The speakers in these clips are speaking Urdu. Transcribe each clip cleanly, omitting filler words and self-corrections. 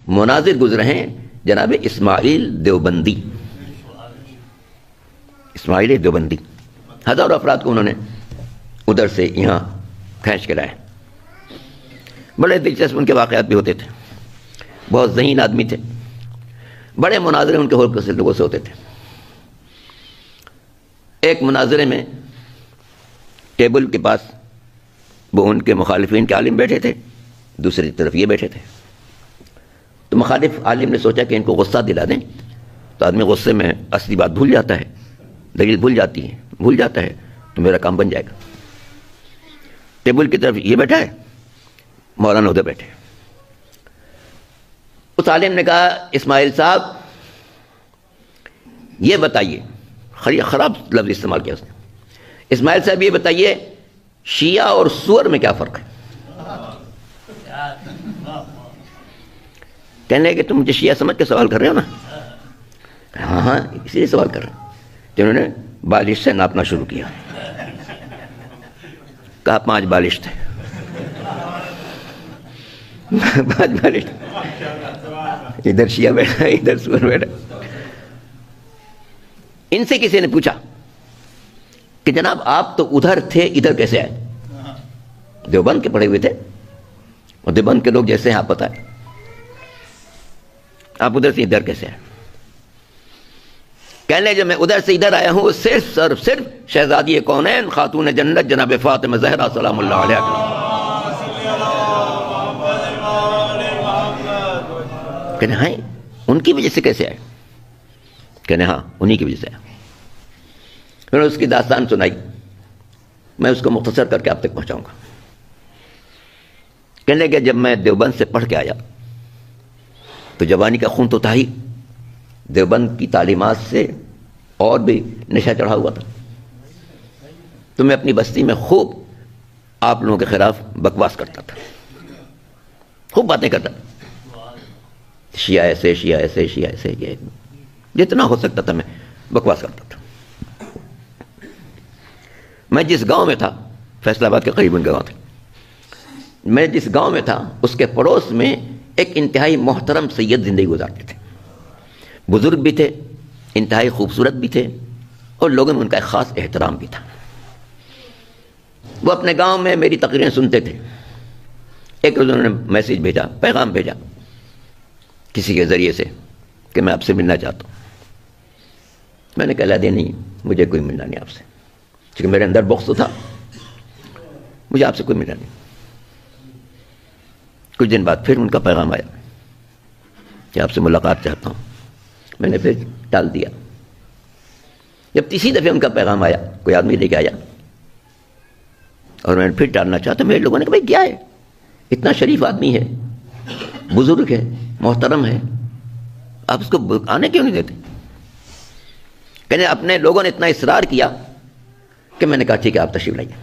مناظر گزرے ہیں جناب اسماعیل دیوبندی، اسماعیل دیوبندی، ہزاروں افراد کو انہوں نے ادھر سے یہاں کھینچ کے لائے۔ بڑے دلچسپ ان کے واقعات بھی ہوتے تھے، بہت ذہین آدمی تھے، بڑے مناظرے ان کے ہول سے لوگوں سے ہوتے تھے۔ ایک مناظرے میں ٹیبل کے پاس وہ ان کے مخالفین کے عالم بیٹھے تھے، دوسری طرف یہ بیٹھے تھے، تو مخالف عالم نے سوچا کہ ان کو غصہ دلا دیں، تو آدمی غصے میں اصلی بات بھول جاتا ہے، دلیل بھول جاتا ہے، تو میرا کام بن جائے گا۔ ٹیبل کی طرف یہ بیٹھا ہے، مولانا ادھر بیٹھے۔ اس عالم نے کہا اسماعیل صاحب یہ بتائیے، خراب لفظ استعمال کیا اس نے، اسماعیل صاحب یہ بتائیے شیعہ اور سور میں کیا فرق ہے؟ کہنے لگے کہ تم مجھے شیعہ سمجھ کے سوال کر رہے ہو نا؟ ہاں ہاں اسی لیے سوال کر رہے ہیں۔ جنہوں نے بالش سے ناپنا شروع کیا، کہا 5 بالش تھے، 5 بالش، ادھر شیعہ بیٹھا ادھر سور بیٹھا۔ ان سے کسی نے پوچھا کہ جناب آپ تو ادھر تھے، ادھر کیسے آئے؟ دیوبند کے پڑھے ہوئے تھے، اور دیوبند کے لوگ جیسے ہیں آپ پتہ ہے، آپ ادھر سے ادھر کیسے آئے؟ کہنے لگے جب میں ادھر سے ادھر آیا ہوں صرف اور صرف شہزادی کونین خاتون جنت جناب فاطمہ زہرا سلام اللہ علیہ، کہنے ہاں ان کی وجہ سے کیسے آئے؟ کہنے ہاں انہی کی وجہ سے آئے۔ میں نے اس کی داستان سنائی، میں اس کو مختصر کر کے آپ تک پہنچاؤں گا۔ کہنے لگے جب میں دیوبند سے پڑھ کے آیا تو جوانی کا خون تو تھا ہی، دیوبند کی تعلیمات سے اور بھی نشہ چڑھا ہوا تھا، تو میں اپنی بستی میں خوب آپ لوگوں کے خلاف بکواس کرتا تھا، خوب باتیں کرتا تھا، شیعہ ایسے شیعہ ایسے شیعہ ایسے، یہ جتنا ہو سکتا تھا میں بکواس کرتا تھا۔ میں جس گاؤں میں تھا، فیصل آباد کے قریب ان کا گاؤں تھا، میں جس گاؤں میں تھا اس کے پڑوس میں ایک انتہائی محترم سید زندگی گزارتے تھے، بزرگ بھی تھے، انتہائی خوبصورت بھی تھے، اور لوگوں میں ان کا ایک خاص احترام بھی تھا۔ وہ اپنے گاؤں میں میری تقریریں سنتے تھے۔ ایک روز انہوں نے میسیج بھیجا، پیغام بھیجا کسی کے ذریعے سے کہ میں آپ سے ملنا چاہتا ہوں۔ میں نے کہا دے نہیں، مجھے کوئی ملنا نہیں آپ سے، کیونکہ میرے اندر بغض تھا، مجھے آپ سے کوئی ملنا نہیں۔ کچھ دن بعد پھر ان کا پیغام آیا کہ آپ سے ملاقات چاہتا ہوں، میں نے پھر ٹال دیا۔ جب تیسری دفعہ ان کا پیغام آیا، کوئی آدمی لے کے آیا، اور میں نے پھر ٹالنا چاہتا، میرے لوگوں نے کہا بھائی کیا ہے، اتنا شریف آدمی ہے، بزرگ ہے، محترم ہے، آپ اس کو آنے کیوں نہیں دیتے؟ کہنے اپنے لوگوں نے اتنا اصرار کیا کہ میں نے کہا ٹھیک ہے آپ تشریف لائیے۔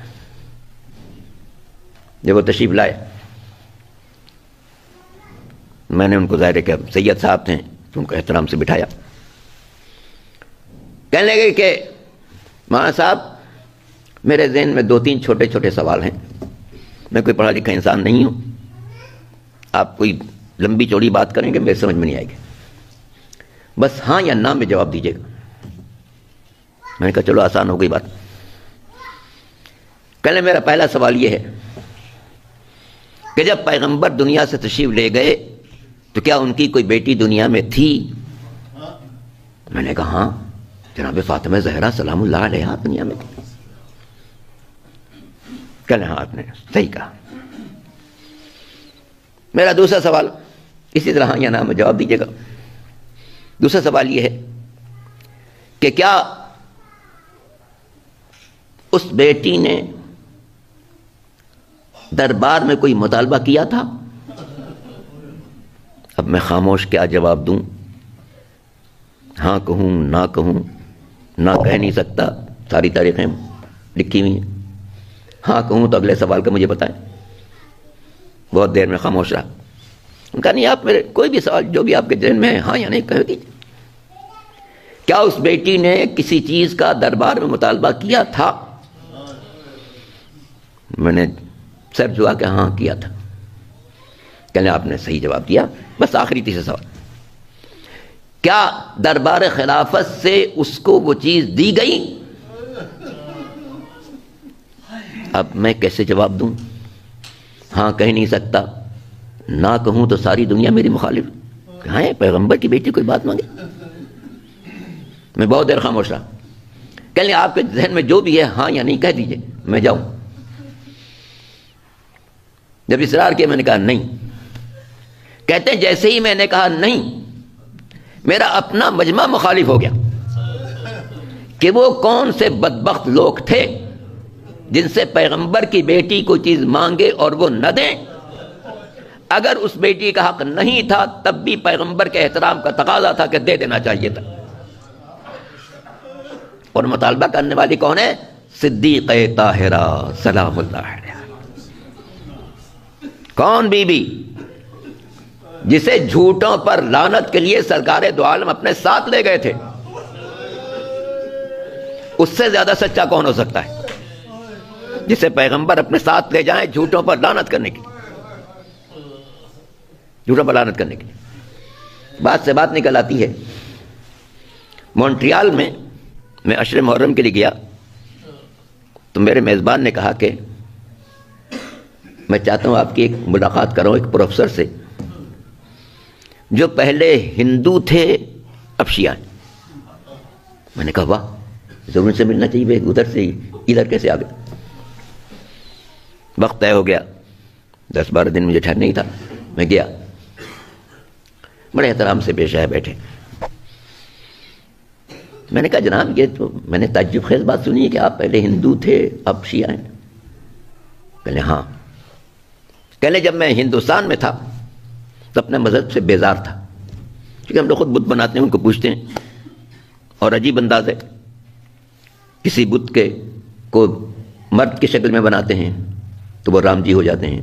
جب وہ تشریف لائے، میں نے ان کو ظاہر ہے کہ سید صاحب تھے تو ان کو احترام سے بٹھایا۔ کہنے لگے کہ مولانا صاحب میرے ذہن میں 2-3 چھوٹے چھوٹے سوال ہیں، میں کوئی پڑھا لکھا انسان نہیں ہوں، آپ کوئی لمبی چوڑی بات کریں گے میرے سمجھ میں نہیں آئے گی، بس ہاں یا نہ میں جواب دیجیے گا۔ میں نے کہا چلو آسان ہو گئی بات۔ کہنے میرا پہلا سوال یہ ہے کہ جب پیغمبر دنیا سے تشریف لے گئے تو کیا ان کی کوئی بیٹی دنیا میں تھی؟ میں نے کہا ہاں جناب فاطمہ زہرا سلام اللہ علیہا دنیا میں تھی۔ کہنے ہاں آپ نے صحیح کہا۔ میرا دوسرا سوال اسی طرح ہاں یا نہ میں جواب دیجیے گا۔ دوسرا سوال یہ ہے کہ کیا اس بیٹی نے دربار میں کوئی مطالبہ کیا تھا؟ اب میں خاموش کیا جواب دوں، ہاں کہوں نہ کہوں، نہ کہہ نہیں سکتا، ساری تاریخیں لکھی ہوئی ہیں، ہاں کہوں تو اگلے سوال کا مجھے بتائیں۔ بہت دیر میں خاموش رہا۔ ان کا نہیں آپ میرے کوئی بھی سوال جو بھی آپ کے ذہن میں ہے ہاں یا نہیں کہہ دیجیے۔ کیا اس بیٹی نے کسی چیز کا دربار میں مطالبہ کیا تھا؟ میں نے سر جھکا کہ ہاں کیا تھا۔ کہنے آپ نے صحیح جواب دیا. بس آخری تیسرا سوال, کیا دربار خلافت سے اس کو وہ چیز دی گئی؟ اب میں کیسے جواب دوں؟ ہاں کہہ نہیں سکتا, نہ کہوں تو ساری دنیا میری مخالف. کہاں ہے پیغمبر کی بیٹی کوئی بات مانگے؟ میں بہت دیر خاموش رہا. کہہ لیں آپ کے ذہن میں جو بھی ہے ہاں یا نہیں کہہ دیجئے, میں جاؤں. جب اصرار کیا میں نے کہا نہیں. کہتے ہیں جیسے ہی میں نے کہا نہیں, میرا اپنا مجمع مخالف ہو گیا کہ وہ کون سے بدبخت لوگ تھے جن سے پیغمبر کی بیٹی کو چیز مانگے اور وہ نہ دیں. اگر اس بیٹی کا حق نہیں تھا تب بھی پیغمبر کے احترام کا تقاضا تھا کہ دے دینا چاہیے تھا. اور مطالبہ کرنے والی کون ہے؟ صدیقہ طاہرہ سلام اللہ علیہا. کون بی بی؟ جسے جھوٹوں پر لعنت کے لیے سرکار دو عالم اپنے ساتھ لے گئے تھے. اس سے زیادہ سچا کون ہو سکتا ہے جسے پیغمبر اپنے ساتھ لے جائیں جھوٹوں پر لعنت کرنے کی, جھوٹوں پر لعنت کرنے کی. بات سے بات نکل آتی ہے. مونٹریال میں عشر محرم کے لیے گیا تو میرے میزبان نے کہا کہ میں چاہتا ہوں آپ کی ایک ملاقات کروں ایک پروفیسر سے جو پہلے ہندو تھے اب شیعہ ہیں. میں نے کہا واہ, ضرور ان سے ملنا چاہیے, ادھر سے ادھر کیسے آ گئے؟ وقت طے ہو گیا, 10-12 دن مجھے ٹھہرنا ہی تھا. میں گیا, بڑے احترام سے پیش آئے, بیٹھے. میں نے کہا جناب یہ تو میں نے تعجب خیز بات سنی ہے کہ آپ پہلے ہندو تھے اب شیعہ ہیں. کہنے ہاں. کہنے جب میں ہندوستان میں تھا تو اپنے مذہب سے بیزار تھا, کیونکہ ہم لوگ خود بت بناتے ہیں, ان کو پوچھتے ہیں, اور عجیب انداز ہے. کسی بت کے کو مرد کی شکل میں بناتے ہیں تو وہ رام جی ہو جاتے ہیں,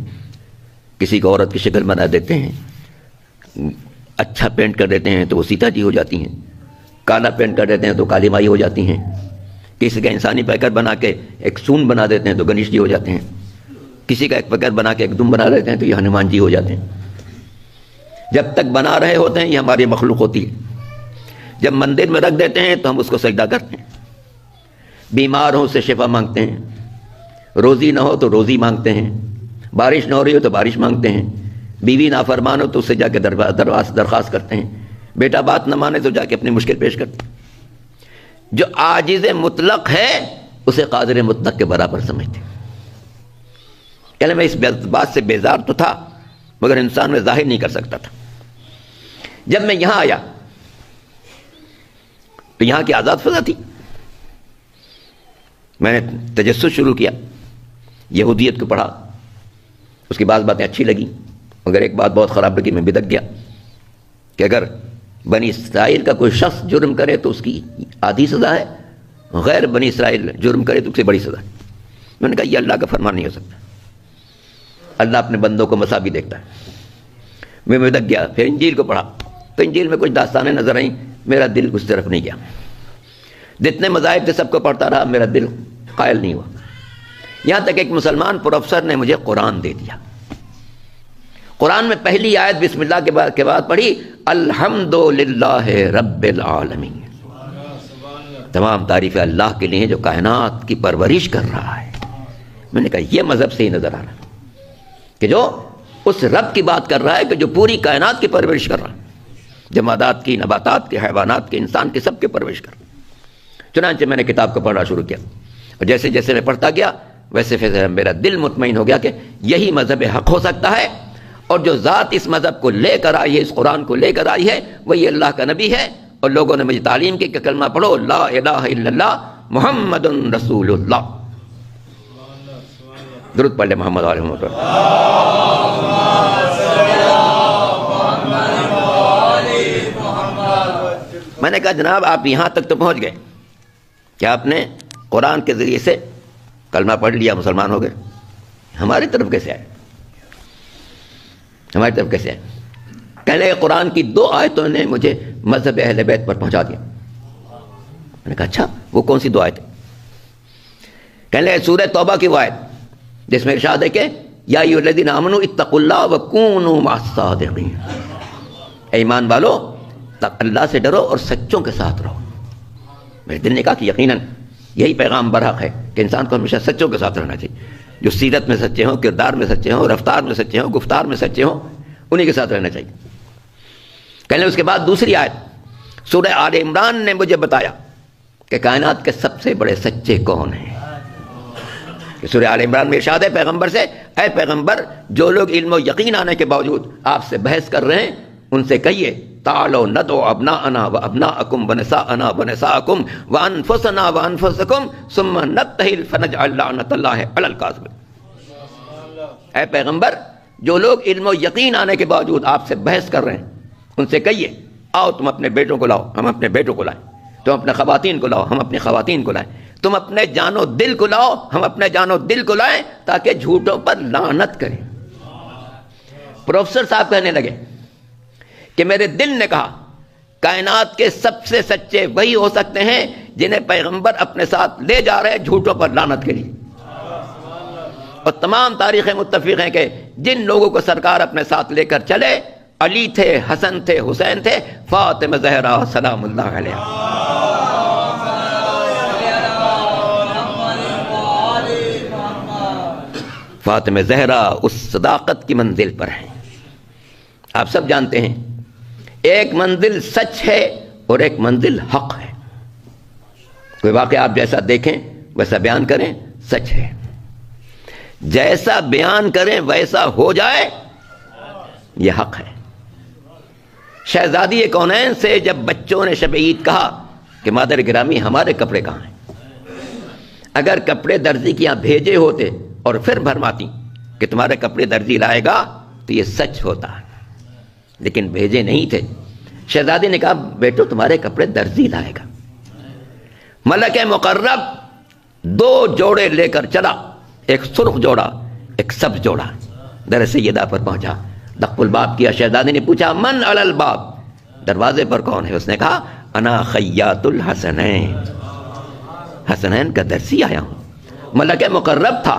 کسی کو عورت کی شکل بنا دیتے ہیں, اچھا پینٹ کر دیتے ہیں تو وہ سیتا جی ہو جاتی ہیں, کالا پینٹ کر دیتے ہیں تو کالی مائی ہو جاتی ہیں, کسی کا انسانی پیکر بنا کے ایک سون بنا دیتے ہیں تو گنیش جی ہو جاتے ہیں, کسی کا ایک پیکر بنا کے ایک دم بنا دیتے ہیں تو یہ ہنومان جی ہو جاتے ہیں. جب تک بنا رہے ہوتے ہیں یہ ہماری مخلوق ہوتی ہے. جب مندر میں رکھ دیتے ہیں تو ہم اس کو سجدہ کرتے ہیں. بیمار ہوں سے شفا مانگتے ہیں, روزی نہ ہو تو روزی مانگتے ہیں, بارش نہ ہو رہی ہو تو بارش مانگتے ہیں, بیوی نافرمان ہو تو اس سے جا کے درخواست کرتے ہیں, بیٹا بات نہ مانے تو جا کے اپنی مشکل پیش کرتے ہیں. جو عاجز مطلق ہے اسے قادر مطلق کے برابر سمجھتے ہیں. کہنے میں اس بات سے بیزار تو تھا مگر انسان میں ظاہر نہیں کر سکتا تھا. جب میں یہاں آیا تو یہاں کی آزاد فضا تھی. میں نے تجسس شروع کیا, یہودیت کو پڑھا, اس کی بعض باتیں اچھی لگیں مگر ایک بات بہت خراب لگی. میں بدک گیا کہ اگر بنی اسرائیل کا کوئی شخص جرم کرے تو اس کی آدھی سزا ہے, غیر بنی اسرائیل جرم کرے تو اس سے بڑی سزا ہے. میں نے کہا یہ اللہ کا فرمان نہیں ہو سکتا, اللہ اپنے بندوں کو مساوی دیکھتا ہے. میں بدک گیا, پھر انجیل کو پڑھا تو انجیل میں کچھ داستانیں نظر آئیں, میرا دل اس طرف نہیں گیا. جتنے مذاہب تھے سب کو پڑھتا رہا, میرا دل قائل نہیں ہوا. یہاں تک ایک مسلمان پروفیسر نے مجھے قرآن دے دیا. قرآن میں پہلی آیت بسم اللہ کے بعد پڑھی, الحمدللہ رب العالمین. تمام تعریفیں اللہ کے لیے جو کائنات کی پرورش کر رہا ہے. میں نے کہا یہ مذہب سے ہی نظر آ رہا ہے کہ جو اس رب کی بات کر رہا ہے کہ جو پوری کائنات کی پرورش کر رہا ہے, جمادات کی, نباتات کی, حیوانات کی, انسان کی, سب کی پرورش کر رہا ہے. چنانچہ میں نے کتاب کو پڑھنا شروع کیا اور جیسے جیسے میں پڑھتا گیا ویسے ویسے میرا دل مطمئن ہو گیا کہ یہی مذہب حق ہو سکتا ہے, اور جو ذات اس مذہب کو لے کر آئی ہے, اس قرآن کو لے کر آئی ہے, وہی اللہ کا نبی ہے. اور لوگوں نے مجھے تعلیم کی کہ کلمہ پڑھو, لا الہ الا اللہ محمد رسول اللہ. درود پڑھ لے محمد علیہ وسلم. میں نے کہا جناب آپ یہاں تک تو پہنچ گئے کہ آپ نے قرآن کے ذریعے سے کلمہ پڑھ لیا, مسلمان ہو گئے. ہماری طرف کیسے آئے؟ ہماری طرف کیسے آئے؟ کہنے لگے قرآن کی 2 آیتوں نے مجھے مذہب اہل بیت پر پہنچا دیا. میں نے کہا اچھا وہ کون سی 2 آیتیں؟ کہنے لگے سورہ توبہ کی وہ آیت جس میں ارشاد ہے کہ یا ایھاالذین آمنوا اتقوا اللہ وکونوا مع الصادقین، ایمان والو اللہ سے ڈرو اور سچوں کے ساتھ رہو۔ میرے دل نے کہا کہ یقیناً یہی پیغام برحق ہے کہ انسان کو ہمیشہ سچوں کے ساتھ رہنا چاہیے، جو سیرت میں سچے ہوں، کردار میں سچے ہوں، رفتار میں سچے ہوں، گفتار میں سچے ہوں، انہی کے ساتھ رہنا چاہیے۔ کہنے اس کے بعد دوسری آیت سورہ آل عمران نے مجھے بتایا کہ کائنات کے سب سے بڑے سچے کون ہیں۔ کہ سورہ آل عمران میں ارشاد ہے پیغمبر سے، اے پیغمبر جو لوگ علم و یقین آنے کے باوجود آپ سے بحث کر رہے ہیں ان سے کہیے تعالوا ندعو ابناءنا وابناءکم ونساءنا ونساءکم وانفسنا وانفسکم ثم نبتہل فنجعل لعنت اللہ علی الکاذبین۔ اے پیغمبر جو لوگ علم و یقین آنے کے باوجود آپ سے بحث کر رہے ہیں ان سے کہیے آؤ تم اپنے بیٹوں کو لاؤ، ہم اپنے بیٹوں کو لائیں، تم اپنے خواتین کو لاؤ، ہم اپنی خواتین کو لائیں، تم اپنے جان و دل کو لاؤ، ہم اپنے جان و دل کو لائیں، تاکہ جھوٹوں پر لعنت کریں۔ پروفیسر صاحب کہنے لگے کہ میرے دل نے کہا کائنات کے سب سے سچے وہی ہو سکتے ہیں جنہیں پیغمبر اپنے ساتھ لے جا رہے ہیں جھوٹوں پر لعنت کے لیے، اور تمام تاریخیں متفق ہیں کہ جن لوگوں کو سرکار اپنے ساتھ لے کر چلے علی تھے، حسن تھے، حسین تھے، فاطمہ زہرا سلام اللہ علیہا۔ فاطمہ زہرا اس صداقت کی منزل پر ہیں۔ آپ سب جانتے ہیں ایک منزل سچ ہے اور ایک منزل حق ہے۔ کوئی واقعہ آپ جیسا دیکھیں ویسا بیان کریں، سچ ہے۔ جیسا بیان کریں ویسا ہو جائے، یہ حق ہے۔ شہزادی کونین سے جب بچوں نے شب عید کہا کہ مادر گرامی ہمارے کپڑے کہاں ہیں، اگر کپڑے درزی کے یہاں بھیجے ہوتے اور پھر بھرماتی کہ تمہارے کپڑے درزی لائے گا تو یہ سچ ہوتا، لیکن بھیجے نہیں تھے۔ شہزادی نے کہا بیٹو تمہارے کپڑے درزی لائے گا۔ ملک مقرب 2 جوڑے لے کر چلا، ایک سرخ جوڑا ایک سبز جوڑا، در سیدہ پر پہنچا، دق الباب کیا۔ شہزادی نے پوچھا من علی الباب، دروازے پر کون ہے؟ اس نے کہا انا خیاط الحسنین، حسنین کا درزی آیا ہوں۔ ملک مقرب تھا،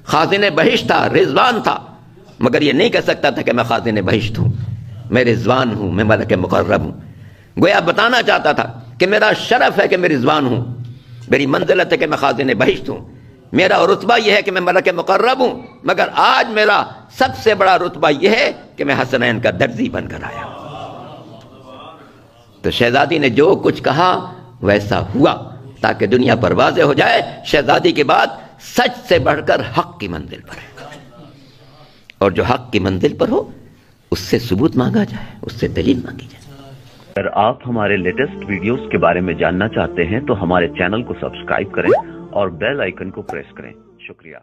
خازن بہشت تھا، رضوان تھا، مگر یہ نہیں کہہ سکتا تھا کہ میں خازن بہشت ہوں، میں رضوان ہوں، میں ملک مقرب ہوں۔ گویا بتانا چاہتا تھا کہ میرا شرف ہے کہ میں رضوان ہوں، میری منزلت ہے کہ میں خازن بہشت ہوں، میرا رتبہ یہ ہے کہ میں ملک مقرب ہوں، مگر آج میرا سب سے بڑا رتبہ یہ ہے کہ میں حسنین کا درزی بن کر آیا ہوں۔ تو شہزادی نے جو کچھ کہا ویسا ہوا، تاکہ دنیا پر واضح ہو جائے شہزادی کے بعد سچ سے بڑھ کر حق کی منزل پر ہے، اور جو حق کی منزل پر ہو اس سے ثبوت مانگا جائے، اس سے دلیل مانگی جائے۔ اگر آپ ہمارے لیٹسٹ ویڈیوز کے بارے میں جاننا چاہتے ہیں تو ہمارے چینل کو سبسکرائب کریں اور بیل آئیکن کو پریس کریں۔ شکریہ۔